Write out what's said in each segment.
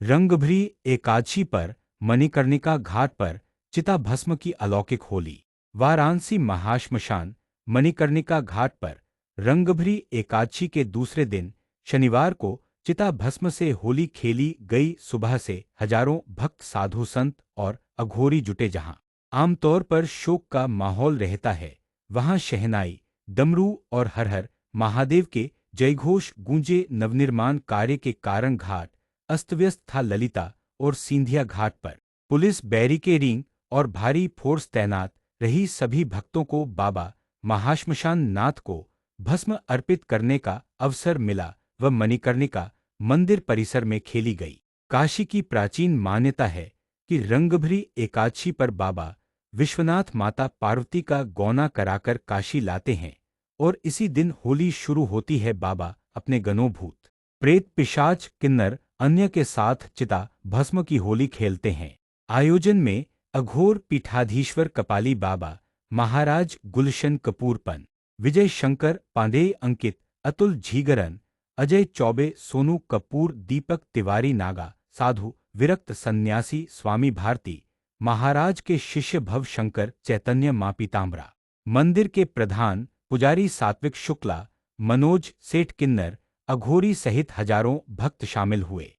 रंगभरी एकादशी पर मणिकर्णिका घाट पर चिता भस्म की अलौकिक होली। वाराणसी महाश्मशान मणिकर्णिका घाट पर रंगभरी एकादशी के दूसरे दिन शनिवार को चिता भस्म से होली खेली गई। सुबह से हजारों भक्त साधु संत और अघोरी जुटे। जहां आमतौर पर शोक का माहौल रहता है, वहां शहनाई, डमरू और हर हर महादेव के जयघोष गूंजे। नवनिर्माण कार्य के कारण घाट अस्तव्यस्त था। ललिता और सिंधिया घाट पर पुलिस बैरिकेडिंग और भारी फोर्स तैनात रही। सभी भक्तों को बाबा महाश्मशान नाथ को भस्म अर्पित करने का अवसर मिला व मणिकर्णिका मंदिर परिसर में खेली गई। काशी की प्राचीन मान्यता है कि रंगभरी एकादशी पर बाबा विश्वनाथ माता पार्वती का गौना कराकर काशी लाते हैं और इसी दिन होली शुरू होती है। बाबा अपने गनों भूत प्रेत पिशाच किन्नर अन्य के साथ चिता भस्म की होली खेलते हैं। आयोजन में अघोर पीठाधीश्वर कपाली बाबा, महाराज गुलशन कपूरपन, विजय शंकर पांडेय, अंकित, अतुल झीगरन, अजय चौबे, सोनू कपूर, दीपक तिवारी नागा, साधु विरक्त सन्यासी स्वामी भारती, महाराज के शिष्य भव शंकर चैतन्य मां पीताम्बरा, मंदिर के प्रधान पुजारी सात्विक शुक्ला, मनोज सेठ किन्नर, अघोरी सहित हजारों भक्त शामिल हुए।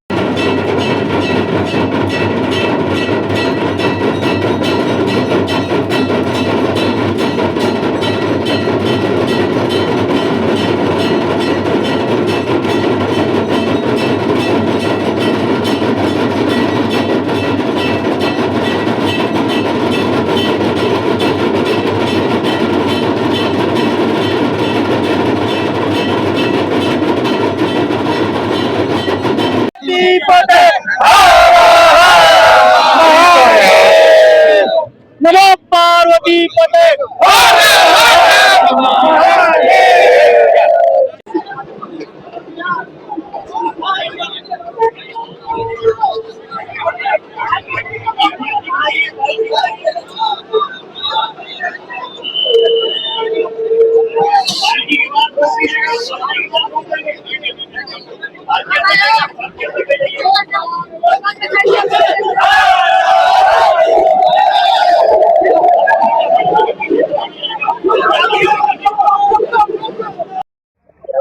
नमो पार्वती पते।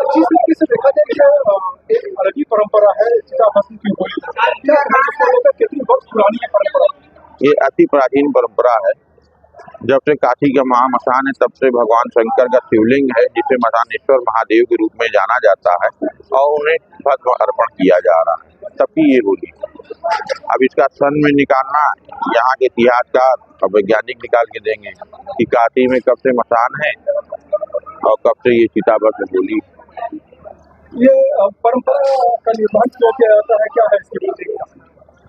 जिस तरीके से देखा जाए कि एक अलग ही परंपरा है चिता भस्म की होली। क्या इसको लेकर कितनी वक्त पुरानी है परंपरा? ये अति प्राचीन परंपरा है। जब से काशी का महामसान है तब से भगवान शंकर का शिवलिंग है जिसे मसानेश्वर महादेव के रूप में जाना जाता है और उन्हें भस्म अर्पण किया जा रहा है, तभी ये होली। अब इसका सन में निकालना यहाँ के इतिहासकार और वैज्ञानिक निकाल के देंगे कि काशी में कब से मसान है और कब से ये चिता भस्म होली। ये परंपरा का निर्माण क्यों किया जाता है, क्या है इसकी वजह?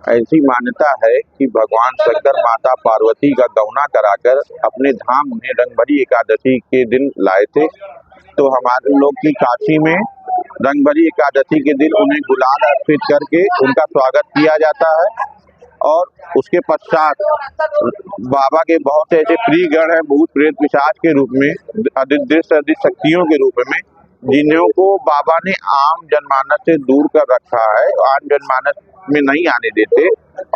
ऐसी मान्यता है कि भगवान शंकर माता पार्वती का गौना कराकर अपने धाम में रंगभरी एकादशी के दिन लाए थे। तो हमारे लोग की काशी में रंगभरी एकादशी के दिन उन्हें गुलाल अर्पित करके उनका स्वागत किया जाता है और उसके पश्चात बाबा के बहुत से ऐसे प्रिय गण हैं भूत प्रेत पिशाच के रूप में, अदृश्य शक्तियों के रूप में, जिन्हों को बाबा ने आम जनमानस से दूर कर रखा है, आम जनमानस में नहीं आने देते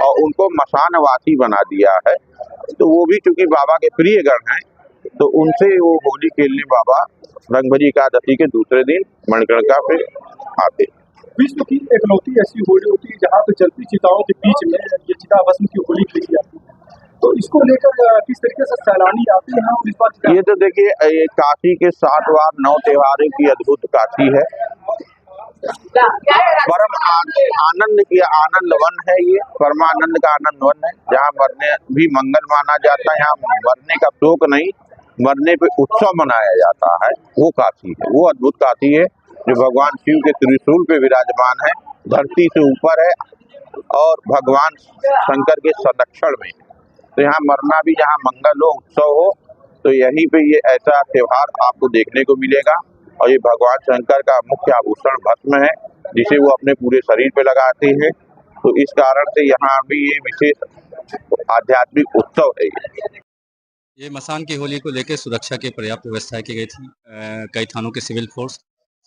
और उनको मसानवासी बना दिया है। तो वो भी चूंकि बाबा के प्रिय गण हैं तो उनसे वो होली खेलने बाबा रंगभरी एकादशी के दूसरे दिन मणिकर्णिका पे आते। विश्व की एकलौती ऐसी होली होती है जहाँ पे जलती चिताओं के बीच में ये चिता भस्म की होली खेली जाती है। तो इसको लेकर किस तरीके से सैलानी आते हैं और इस बात ये तो देखिए, ये काशी के 7 वार 9 त्योहारों की अद्भुत काशी है। परम आनंद की आनंद वन है, ये परमानंद का आनंद वन है जहाँ मरने भी मंगल माना जाता है। यहाँ मरने का शोक नहीं, मरने पे उत्सव मनाया जाता है। वो काशी है, वो अद्भुत काशी है जो भगवान शिव के त्रिशूल पे विराजमान है, धरती से ऊपर है और भगवान शंकर के संरक्षण में। तो यहाँ मरना भी जहाँ मंगल हो, उत्सव हो, तो यहीं पे ये ऐसा त्योहार आपको देखने को मिलेगा। और ये भगवान शंकर का मुख्य आभूषण भस्म है जिसे वो अपने पूरे शरीर पे लगाते हैं। तो इस कारण से यहाँ भी ये विशेष आध्यात्मिक उत्सव है। ये मसान की होली को लेकर सुरक्षा की पर्याप्त व्यवस्था की गई थी। कई थानों के सिविल फोर्स,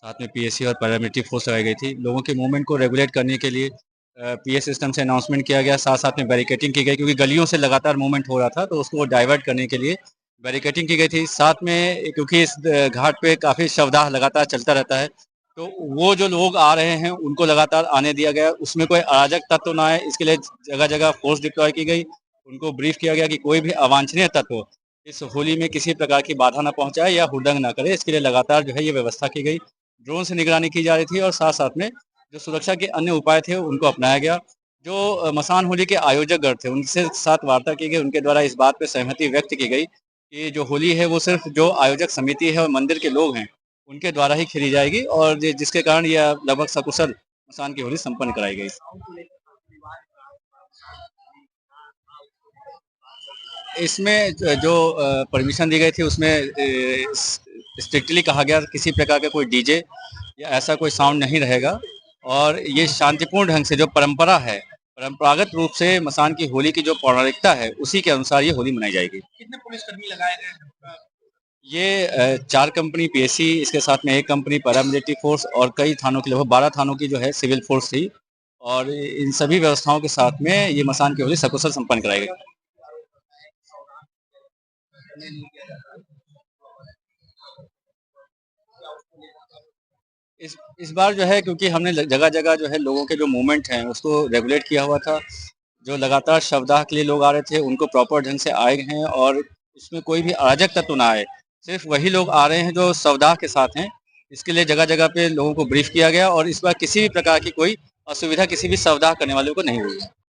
साथ में पीएसी और पैरामिलिट्री फोर्स लगाई गई थी। लोगों के मूवमेंट को रेगुलेट करने के लिए पीए सिस्टम से अनाउंसमेंट किया गया, साथ साथ में बैरिकेटिंग की गई क्योंकि गलियों से लगातार मूवमेंट हो रहा था, तो उसको डाइवर्ट करने के लिए बैरिकेटिंग की गई थी। साथ में क्योंकि इस घाट पे काफ़ी शवदाह लगातार चलता रहता है, तो वो जो लोग आ रहे हैं उनको लगातार आने दिया गया, उसमें कोई अराजक तत्व ना आए, इसके लिए जगह जगह फोर्स डिप्लॉय की गई। उनको ब्रीफ किया गया कि कोई भी अवांछनीय तत्व इस होली में किसी प्रकार की बाधा ना पहुंचाए या हुड़दंग ना करे, इसके लिए लगातार जो है ये व्यवस्था की गई। ड्रोन से निगरानी की जा रही थी और साथ साथ में जो सुरक्षा के अन्य उपाय थे उनको अपनाया गया। जो मसान होली के आयोजक गण थे उनसे साथ वार्ता की गई, उनके द्वारा इस बात पे सहमति व्यक्त की गई कि जो होली है वो सिर्फ जो आयोजक समिति है और मंदिर के लोग हैं उनके द्वारा ही खेली जाएगी और जिसके कारण यह लगभग सकुशल मसान की होली संपन्न कराई गई। इसमें जो परमिशन दी गई थी उसमें स्ट्रिक्टली कहा गया किसी प्रकार का कोई डीजे या ऐसा कोई साउंड नहीं रहेगा और ये शांतिपूर्ण ढंग से जो परंपरा है, परंपरागत रूप से मसान की होली की जो पौराणिकता है उसी के अनुसार ये होली मनाई जाएगी। कितने पुलिसकर्मी लगाए गए हैं? ये 4 कंपनी पीएसी, इसके साथ में 1 कंपनी पैरामिलिट्री फोर्स और कई थानों की लगभग 12 थानों की जो है सिविल फोर्स थी और इन सभी व्यवस्थाओं के साथ में ये मसान की होली सकुशल संपन्न कराई गई। इस बार जो है क्योंकि हमने जगह जगह जो है लोगों के जो मूवमेंट हैं उसको रेगुलेट किया हुआ था। जो लगातार शवदाह के लिए लोग आ रहे थे उनको प्रॉपर ढंग से आए हैं और उसमें कोई भी अराजक तत्व ना आए, सिर्फ वही लोग आ रहे हैं जो शवदाह के साथ हैं। इसके लिए जगह जगह पे लोगों को ब्रीफ किया गया और इस बार किसी भी प्रकार की कोई असुविधा किसी भी शवदाह करने वालों को नहीं हुई है।